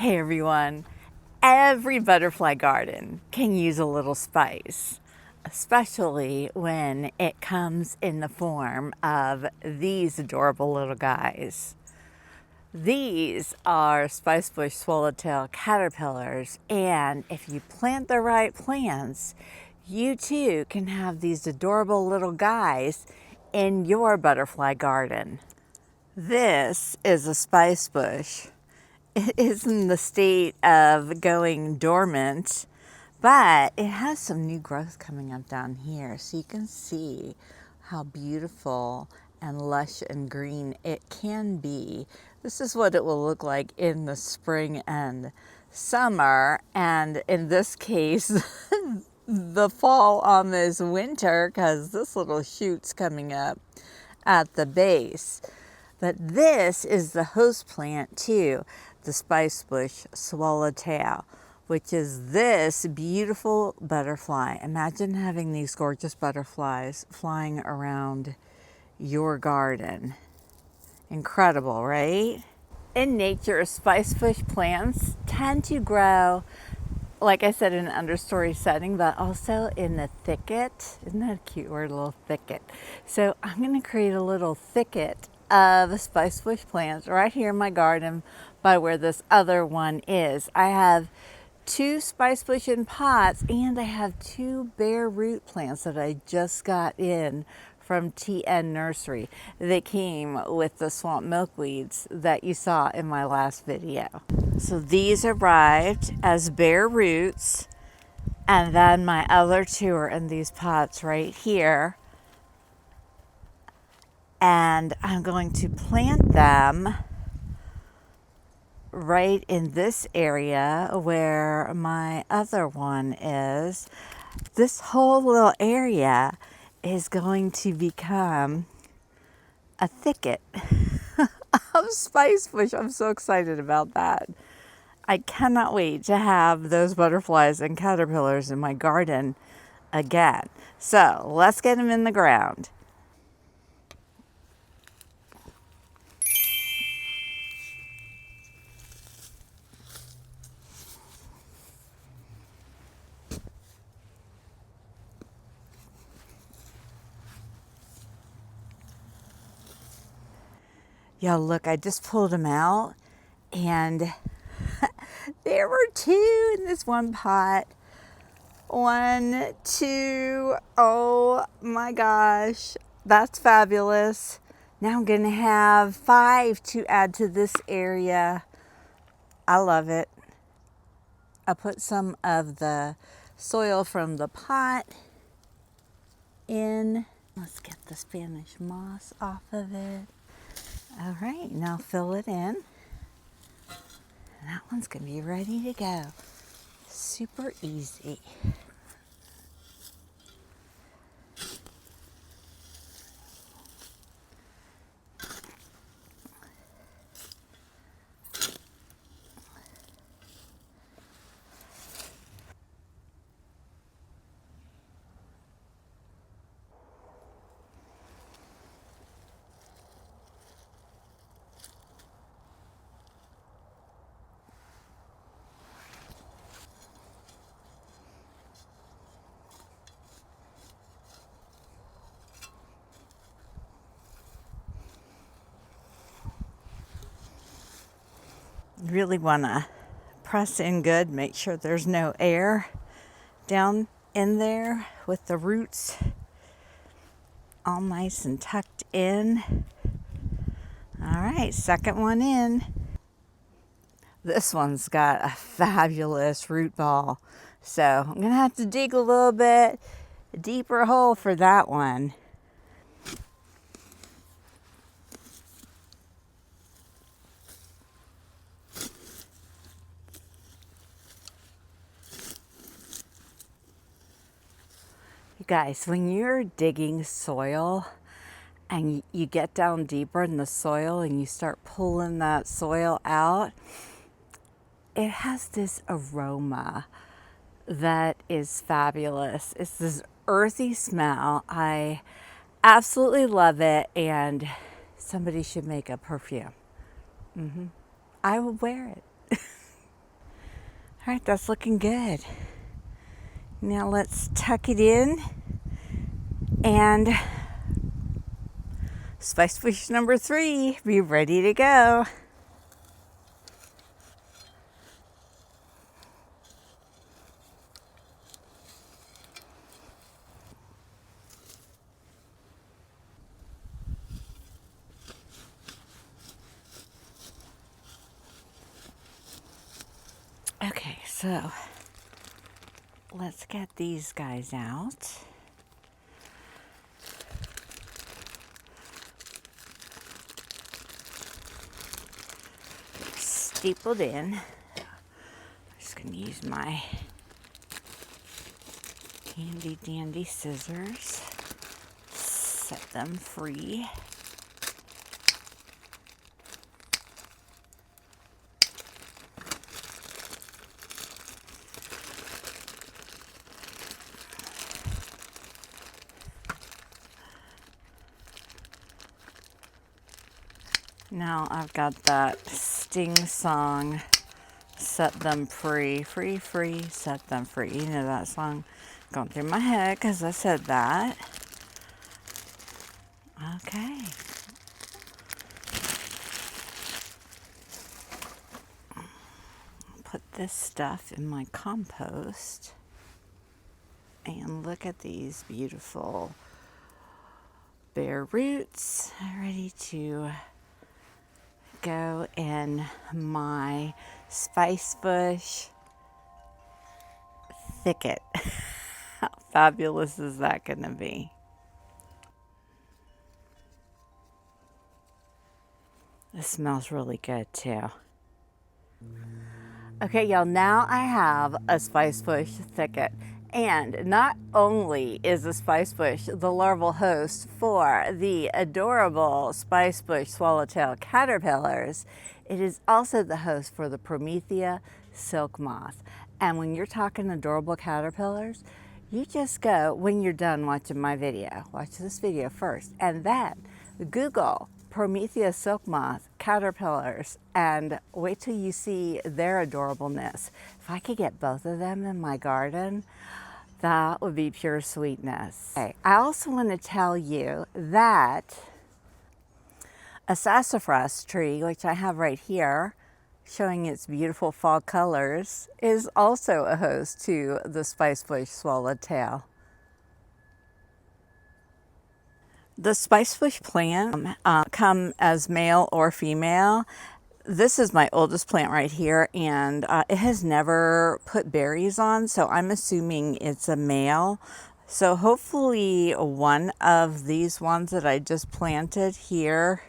Hey everyone, every butterfly garden can use a little spice, especially when it comes in the form of these adorable little guys. These are Spicebush Swallowtail caterpillars, and if you plant the right plants, you too can have these adorable little guys in your butterfly garden. This is a spice bush. It is in the state of going dormant, but it has some new growth coming up down here. So you can see how beautiful and lush and green it can be. This is what it will look like in the spring and summer. And in this case, the fall almost winter, because this little shoot's coming up at the base. But this is the host plant to the Spicebush Swallowtail, which is this beautiful butterfly. Imagine having these gorgeous butterflies flying around your garden. Incredible, right? In nature, spicebush plants tend to grow, like I said, in an understory setting, but also in the thicket. Isn't that a cute word, a little thicket? So I'm going to create a little thicket of spicebush plants right here in my garden by where this other one is. I have 2 spicebush in pots, and I have 2 bare root plants that I just got in from TN Nursery. They came with the swamp milkweeds that you saw in my last video. So these arrived as bare roots, and then my other 2 are in these pots right here. And I'm going to plant them right in this area where my other one is. This whole little area is going to become a thicket of spicebush. I'm so excited about that. I cannot wait to have those butterflies and caterpillars in my garden again. So let's get them in the ground. Y'all look, I just pulled them out, and there were 2 in this one pot. 1, 2, oh my gosh, that's fabulous. Now I'm gonna have 5 to add to this area. I love it. I put some of the soil from the pot in. Let's get the Spanish moss off of it. All right, now fill it in. And that one's gonna be ready to go. Super easy. Really want to press in good, make sure there's no air down in there with the roots all nice and tucked in. All right, second one in. This one's got a fabulous root ball, so I'm gonna have to dig a little bit deeper hole for that one. You guys, when you're digging soil and you get down deeper in the soil and you start pulling that soil out, it has this aroma that is fabulous. It's this earthy smell. I absolutely love it, and somebody should make a perfume. I will wear it. All right, that's looking good. Now let's tuck it in and Spicebush number 3, be ready to go. Okay, so let's get these guys out. Stapled in. I'm just going to use my handy dandy scissors. Set them free. Now I've got that Sting song, set them free, free, free, set them free. You know that song going through my head because I said that. Okay. Put this stuff in my compost. And look at these beautiful bare roots ready to go in my Spicebush thicket. How fabulous is that going to be? This smells really good too. Okay, y'all, now I have a Spicebush thicket. And not only is the Spicebush the larval host for the adorable Spicebush Swallowtail caterpillars, it is also the host for the Promethea silk moth. And when you're talking adorable caterpillars, you just go, when you're done watching my video, watch this video first, and then Google Promethea silk moth caterpillars and wait till you see their adorableness. If I could get both of them in my garden, that would be pure sweetness. Okay, I also want to tell you that a sassafras tree, which I have right here, showing its beautiful fall colors, is also a host to the Spicebush Swallowtail. The Spicebush plant come as male or female. This is my oldest plant right here, and it has never put berries on, so I'm assuming it's a male. So hopefully one of these ones that I just planted here,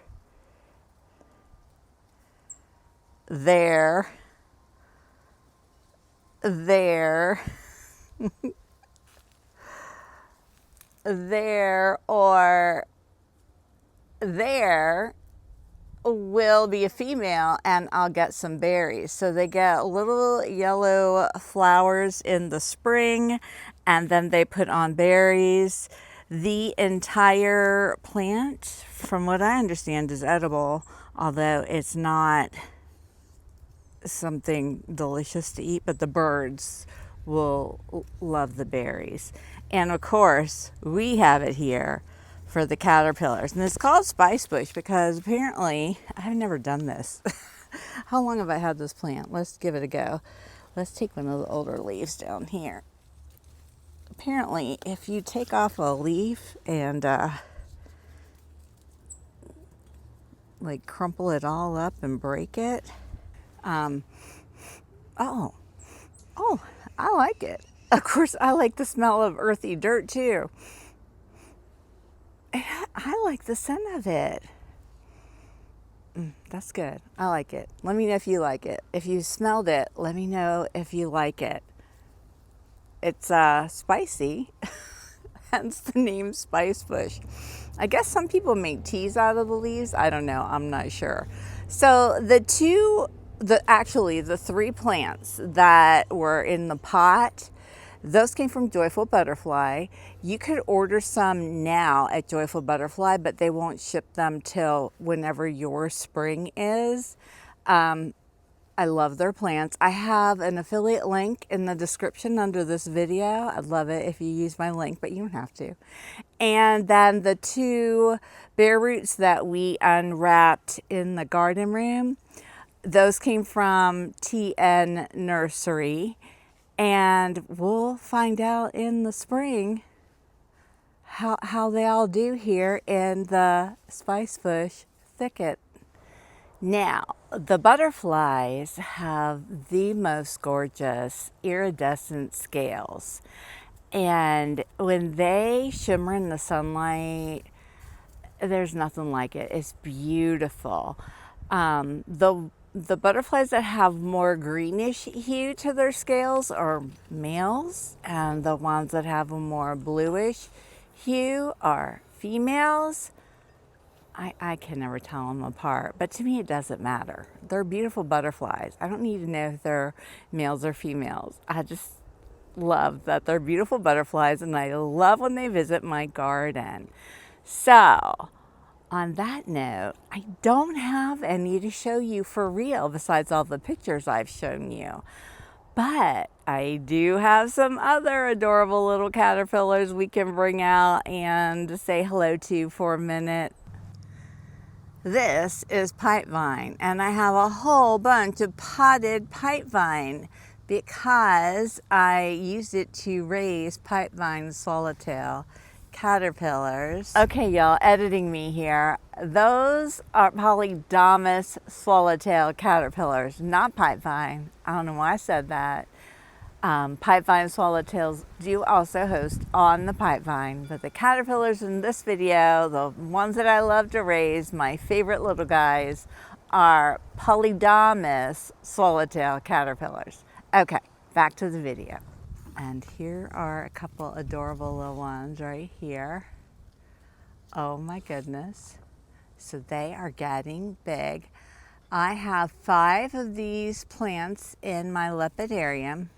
there, or there will be a female, and I'll get some berries. So they get little yellow flowers in the spring, and then they put on berries. The entire plant, from what I understand, is edible, although it's not something delicious to eat, but the birds will love the berries. And of course, we have it here for the caterpillars. And it's called Spicebush because apparently, I've never done this. How long have I had this plant? Let's give it a go. Let's take one of the older leaves down here. Apparently, if you take off a leaf and like crumple it all up and break it, oh, I like it. Of course, I like the smell of earthy dirt too. I like the scent of it. That's good. I like it. Let me know if you like it. If you smelled it, let me know if you like it. It's spicy, hence the name Spicebush. I guess some people make teas out of the leaves. I don't know. I'm not sure. So the three plants that were in the pot, those came from Joyful Butterfly. You could order some now at Joyful Butterfly, but they won't ship them till whenever your spring is. I love their plants. I have an affiliate link in the description under this video. I'd love it if you use my link, but you don't have to. And then the 2 bare roots that we unwrapped in the garden room, those came from TN Nursery. And we'll find out in the spring how they all do here in the Spicebush thicket. Now, the butterflies have the most gorgeous iridescent scales. And when they shimmer in the sunlight, there's nothing like it. It's beautiful. The butterflies that have more greenish hue to their scales are males, and the ones that have a more bluish hue are females. I can never tell them apart, but to me it doesn't matter. They're beautiful butterflies. I don't need to know if they're males or females. I just love that they're beautiful butterflies, and I love when they visit my garden. So, on that note, I don't have any to show you for real besides all the pictures I've shown you. But I do have some other adorable little caterpillars we can bring out and say hello to for a minute. This is pipevine, and I have a whole bunch of potted pipevine because I used it to raise pipevine swallowtail caterpillars. Okay, y'all, editing me here. Those are Polydamas swallowtail caterpillars, not pipevine. I don't know why I said that. Pipevine swallowtails do also host on the pipevine, but the caterpillars in this video, the ones that I love to raise, my favorite little guys, are Polydamas swallowtail caterpillars. Okay, back to the video. And here are a couple adorable little ones right here. Oh my goodness. So they are getting big. I have 5 of these plants in my lepidarium,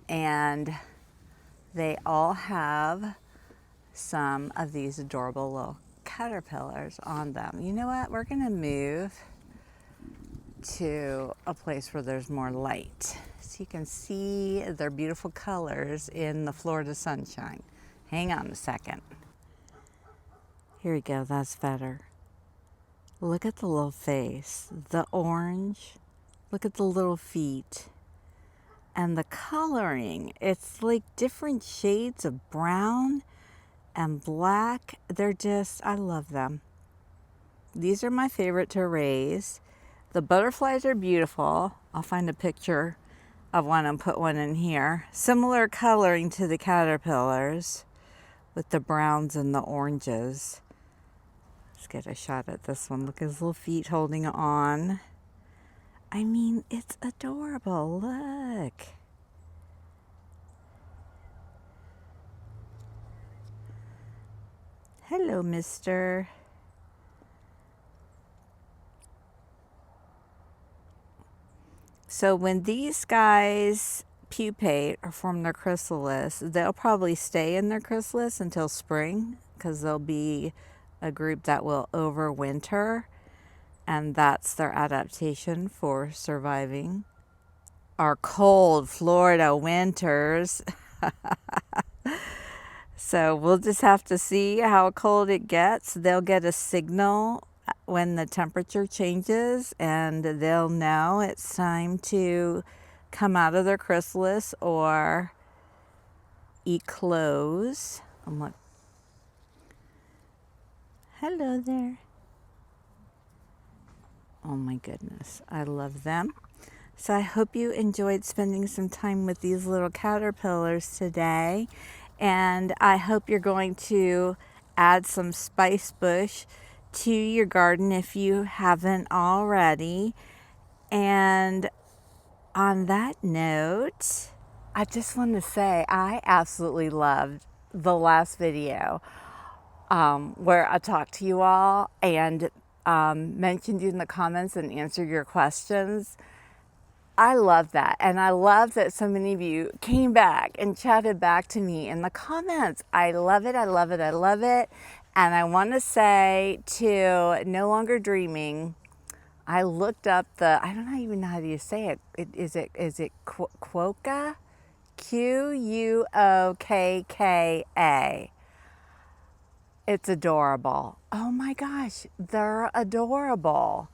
and they all have some of these adorable little caterpillars on them. You know what? We're gonna move to a place where there's more light so you can see their beautiful colors in the Florida sunshine. Hang on a second. Here we go, that's better. Look at the little face, the orange. Look at the little feet. And the coloring, it's like different shades of brown and black. They're just, I love them. These are my favorite to raise. The butterflies are beautiful. I'll find a picture of one and put one in here. Similar coloring to the caterpillars with the browns and the oranges. Let's get a shot at this one. Look at his little feet holding on. I mean, it's adorable. Look. Hello, mister. So when these guys pupate or form their chrysalis, they'll probably stay in their chrysalis until spring because they'll be a group that will overwinter. And that's their adaptation for surviving our cold Florida winters. So we'll just have to see how cold it gets. They'll get a signal when the temperature changes, and they'll know it's time to come out of their chrysalis or eclose. I'm like, hello there. Oh my goodness, I love them. So I hope you enjoyed spending some time with these little caterpillars today. And I hope you're going to add some Spicebush to your garden if you haven't already. And on that note, I just want to say I absolutely loved the last video where I talked to you all and mentioned you in the comments and answered your questions. I love that. And I love that so many of you came back and chatted back to me in the comments. I love it. I love it. I love it. And I want to say to No Longer Dreaming, I looked up the, I don't even know how you say it. Is it quokka? Quokka. It's adorable. Oh my gosh, they're adorable.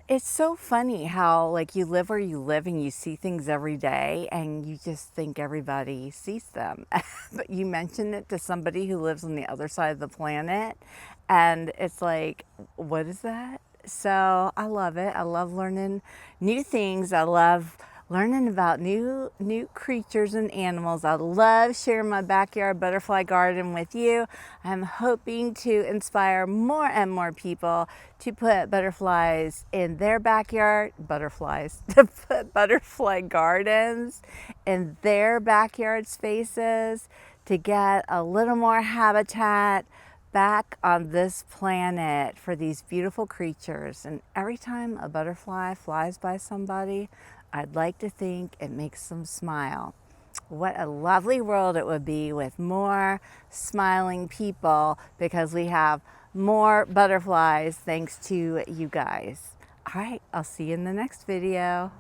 It's so funny how like you live where you live and you see things every day and you just think everybody sees them. But you mention it to somebody who lives on the other side of the planet and it's like, what is that? So I love it. I love learning new things. I love learning about new creatures and animals. I love sharing my backyard butterfly garden with you. I'm hoping to inspire more and more people to put butterflies in their backyard, to put butterfly gardens in their backyard spaces to get a little more habitat back on this planet for these beautiful creatures. And every time a butterfly flies by somebody, I'd like to think it makes them smile. What a lovely world it would be with more smiling people because we have more butterflies thanks to you guys. All right, I'll see you in the next video.